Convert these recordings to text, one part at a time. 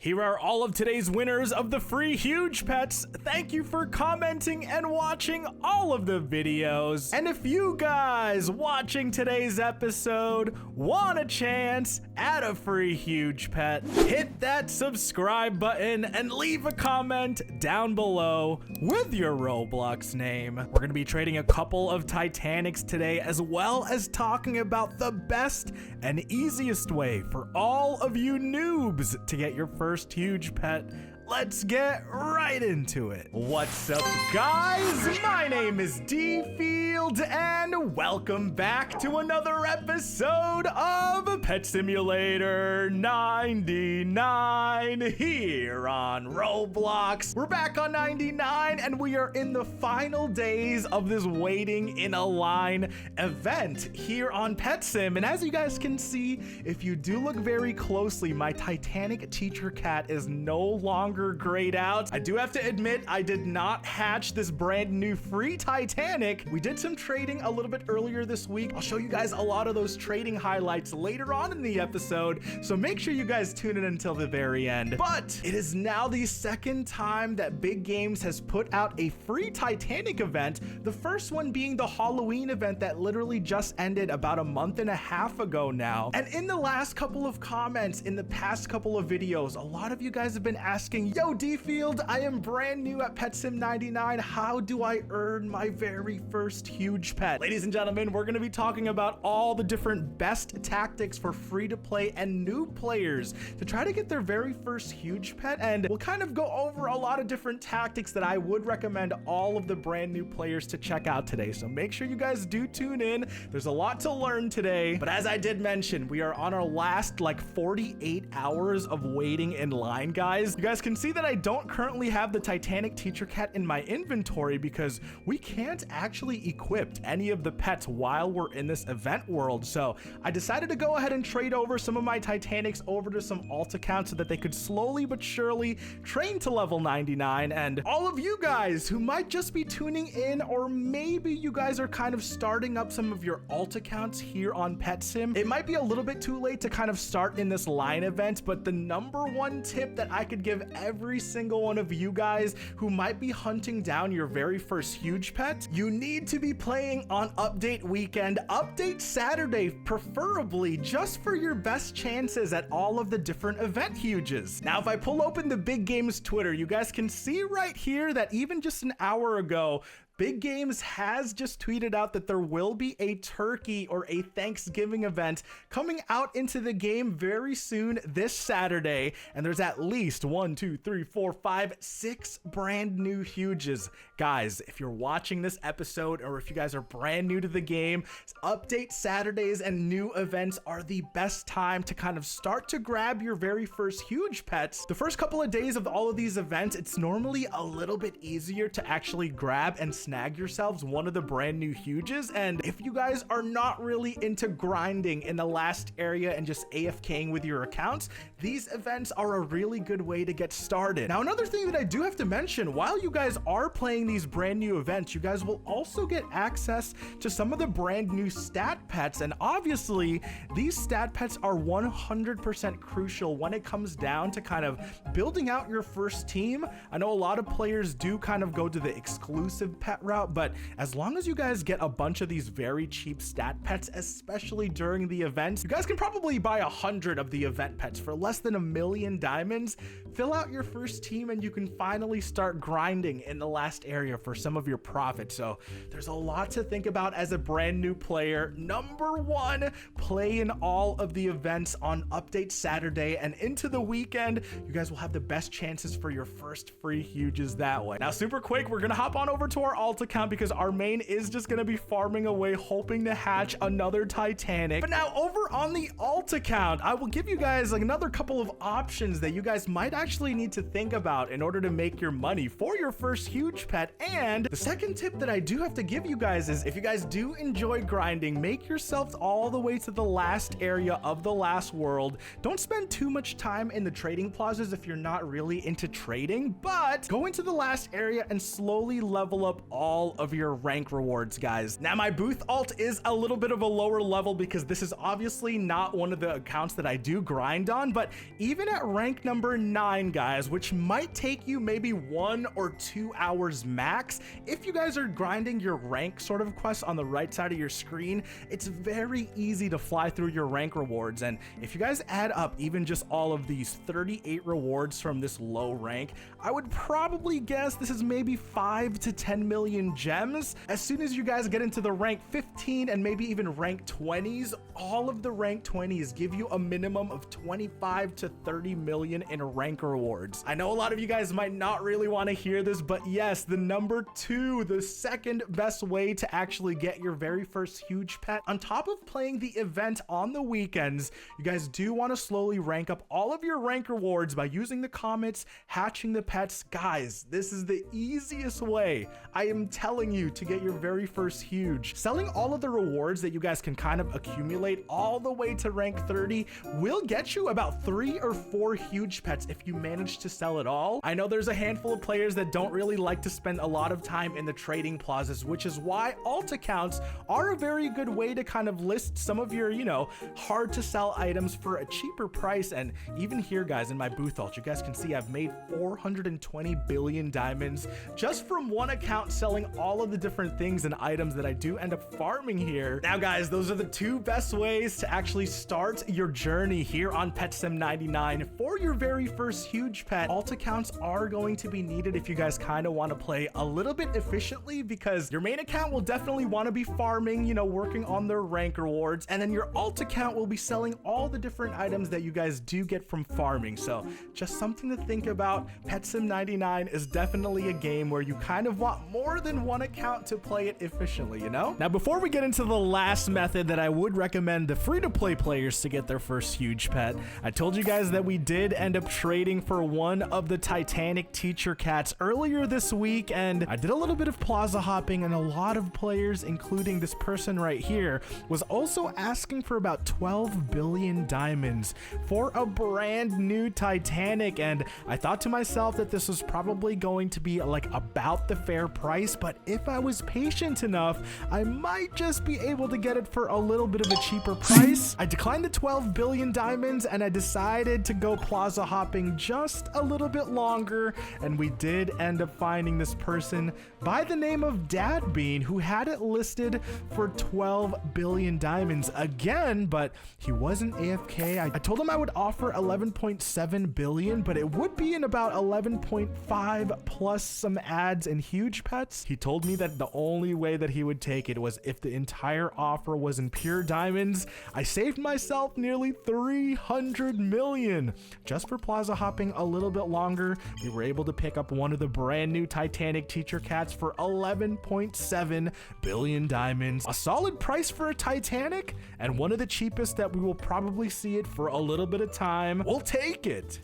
Here are all of today's winners of the free huge pets. Thank you for commenting and watching all of the videos. And if you guys watching today's episode want a chance at a free huge pet, hit that subscribe button and leave a comment down below with your Roblox name. We're gonna be trading a couple of Titanics today, as well as talking about the best and easiest way for all of you noobs to get your first huge pet. Let's get right into it. What's up, guys? My name is Dfield, and welcome back to another episode of Pet Simulator 99 here on Roblox. We're back on 99, and we are in the final days of this waiting in a line event here on Pet Sim. And as you guys can see, if you do look very closely, my Titanic teacher cat is no longer grayed out. I do have to admit, I did not hatch this brand new free Titanic. We did some trading a little bit earlier this week. I'll show you guys a lot of those trading highlights later on in the episode, so make sure you guys tune in until the very end. But it is now the second time that Big Games has put out a free Titanic event, the first one being the Halloween event that literally just ended about a month and a half ago now. And in the last couple of comments in the past couple of videos, a lot of you guys have been asking, yo, Dfield, I am brand new at Pet Sim 99. How do I earn my very first huge pet? Ladies and gentlemen, we're going to be talking about all the different best tactics for free-to-play and new players to try to get their very first huge pet. And we'll kind of go over a lot of different tactics that I would recommend all of the brand new players to check out today. So make sure you guys do tune in. There's a lot to learn today. But as I did mention, we are on our last like 48 hours of waiting in line, guys. You guys can see that I don't currently have the Titanic teacher cat in my inventory because we can't actually equip any of the pets while we're in this event world. So I decided to go ahead and trade over some of my Titanics over to some alt accounts so that they could slowly but surely train to level 99. And all of you guys who might just be tuning in, or maybe you guys are kind of starting up some of your alt accounts here on Pet Sim, it might be a little bit too late to kind of start in this line event, but the number one tip that I could give every single one of you guys who might be hunting down your very first huge pet, you need to be playing on update weekend, update Saturday, preferably, just for your best chances at all of the different event huges. Now, if I pull open the Big Games Twitter, you guys can see right here that even just an hour ago, Big Games has just tweeted out that there will be a turkey or a Thanksgiving event coming out into the game very soon this Saturday. And there's at least 6 brand new huges. Guys, if you're watching this episode, or if you guys are brand new to the game, update Saturdays and new events are the best time to kind of start to grab your very first huge pets. The first couple of days of all of these events, it's normally a little bit easier to actually grab and snag yourselves one of the brand new huges. And if you guys are not really into grinding in the last area and just AFKing with your accounts, these events are a really good way to get started. Now, another thing that I do have to mention, while you guys are playing these brand new events, you guys will also get access to some of the brand new stat pets. And obviously these stat pets are 100% crucial when it comes down to kind of building out your first team. I know a lot of players do kind of go to the exclusive pet route, but as long as you guys get a bunch of these very cheap stat pets, especially during the events, you guys can probably buy 100 of the event pets for less than 1,000,000 diamonds. Fill out your first team and you can finally start grinding in the last area for some of your profit. So there's a lot to think about as a brand new player. Number one, play in all of the events on update Saturday and into the weekend. You guys will have the best chances for your first free huges that way. Now, super quick, we're gonna hop on over to our alt account because our main is just gonna be farming away, hoping to hatch another Titanic. But now over on the alt account, I will give you guys like another couple of options that you guys might actually need to think about in order to make your money for your first huge pet. And the second tip that I do have to give you guys is, if you guys do enjoy grinding, make yourself all the way to the last area of the last world. Don't spend too much time in the trading plazas if you're not really into trading, but go into the last area and slowly level up all of your rank rewards, guys. Now, my booth alt is a little bit of a lower level because this is obviously not one of the accounts that I do grind on, but even at rank number 9, guys, which might take you maybe 1 or 2 hours max, if you guys are grinding your rank sort of quests on the right side of your screen, it's very easy to fly through your rank rewards. And if you guys add up even just all of these 38 rewards from this low rank, I would probably guess this is maybe 5 to 10 million gems. As soon as you guys get into the rank 15 and maybe even rank 20s, all of the rank 20s give you a minimum of 25 to 30 million in rank rewards. I know a lot of you guys might not really want to hear this, but yes, the number 2, the second best way to actually get your very first huge pet, on top of playing the event on the weekends, you guys do want to slowly rank up all of your rank rewards by using the comets, hatching the pets. Guys, this is the easiest way, I am telling you, to get your very first huge. Selling all of the rewards that you guys can kind of accumulate all the way to rank 30 will get you about 3 or 4 huge pets if you manage to sell it all. I know there's a handful of players that don't really like to spend a lot of time in the trading plazas, which is why alt accounts are a very good way to kind of list some of your, you know, hard to sell items for a cheaper price. And even here, guys, in my booth alt, you guys can see I've made 420 billion diamonds just from one account selling all of the different things and items that I do end up farming here. Now, guys, those are the 2 best ways to actually start your journey here on PetSim 99 for your very first huge pet. Alt accounts are going to be needed if you guys kind of want to play a little bit efficiently, because your main account will definitely want to be farming, you know, working on their rank rewards, and then your alt account will be selling all the different items that you guys do get from farming. So just something to think about. PetSim 99 is definitely a game where you kind of want more than one account to play it efficiently, you know? Now, before we get into the last method that I would recommend the free-to-play players to get their first huge pet, I told you guys that we did end up trading for one of the Titanic teacher cats earlier this week, and I did a little bit of plaza hopping, and a lot of players, including this person right here, was also asking for about 12 billion diamonds for a brand new Titanic. And I thought to myself that this was probably going to be like about the fair price, but if I was patient enough, I might just be able to get it for a little bit of a cheaper price. I declined the 12 billion diamonds and I decided to go plaza hopping just a little bit longer, and we did end up finding this person by the name of Dad Bean, who had it listed for 12 billion diamonds again, but he wasn't AFK. I told him I would offer 11.7 billion, but it would be in about 11.5 plus some ads and huge pets. He told me that the only way that he would take it was if the entire offer was in pure diamonds. I saved myself nearly 300 million just for plaza hopping a little bit longer. We were able to pick up one of the brand new Titanic teacher cats for 11.7 billion diamonds. A solid price for a Titanic, and one of the cheapest that we will probably see it for a little bit of time. We'll take it.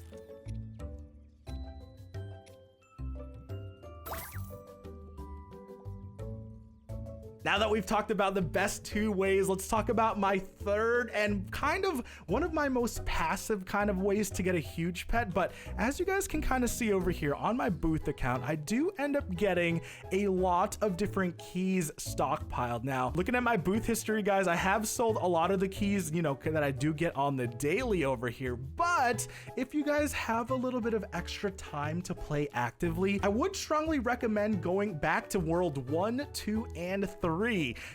Now that we've talked about the best 2 ways, let's talk about my third and kind of one of my most passive kind of ways to get a huge pet. But as you guys can kind of see over here on my booth account, I do end up getting a lot of different keys stockpiled. Now, looking at my booth history, guys, I have sold a lot of the keys, you know, that I do get on the daily over here. But if you guys have a little bit of extra time to play actively, I would strongly recommend going back to World 1, 2, and 3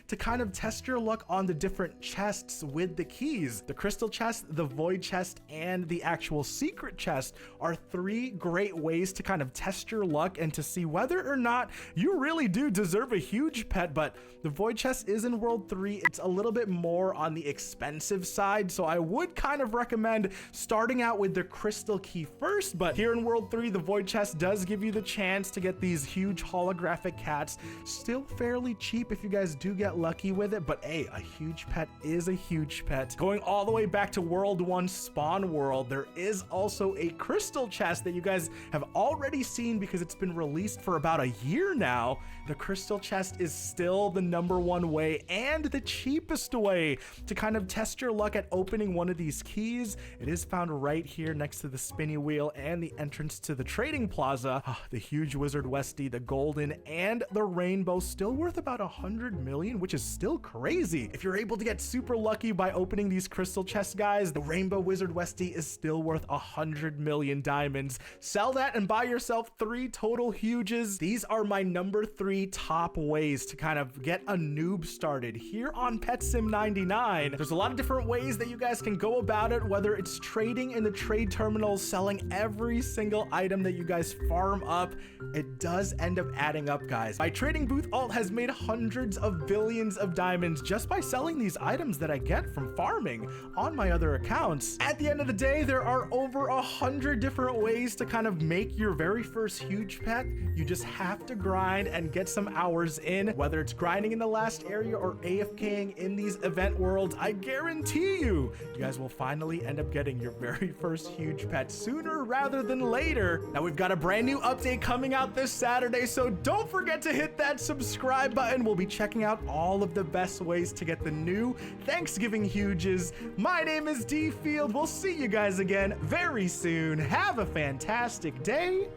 to kind of test your luck on the different chests with the keys. The crystal chest, the void chest, and the actual secret chest are 3 great ways to kind of test your luck and to see whether or not you really do deserve a huge pet. But the void chest is in World 3. It's a little bit more on the expensive side, so I would kind of recommend starting out with the crystal key first. But here in World 3, the void chest does give you the chance to get these huge holographic cats still fairly cheap if you you guys do get lucky with it, but hey, a huge pet is a huge pet. Going all the way back to World 1 Spawn World, there is also a crystal chest that you guys have already seen because it's been released for about a year now. The crystal chest is still the #1 way and the cheapest way to kind of test your luck at opening one of these keys. It is found right here next to the spinny wheel and the entrance to the trading plaza. The huge Wizard Westie, the golden, and the rainbow, still worth about 100 million, which is still crazy. If you're able to get super lucky by opening these crystal chests, guys, the rainbow Wizard Westie is still worth 100 million diamonds. Sell that and buy yourself 3 total huges. These are my #3 top ways to kind of get a noob started here on Pet Sim 99. There's a lot of different ways that you guys can go about it, whether it's trading in the trade terminals, selling every single item that you guys farm up. It does end up adding up, guys. My trading booth alt has made hundreds of billions of diamonds just by selling these items that I get from farming on my other accounts. At the end of the day, there are over 100 different ways to kind of make your very first huge pet. You just have to grind and get some hours in, whether it's grinding in the last area or AFKing in these event worlds. I guarantee you guys will finally end up getting your very first huge pet sooner rather than later. Now we've got a brand new update coming out this Saturday, so don't forget to hit that subscribe button. We'll be checking out all of the best ways to get the new Thanksgiving huges. My name is Dfield. We'll see you guys again very soon. Have a fantastic day.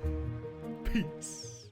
Peace.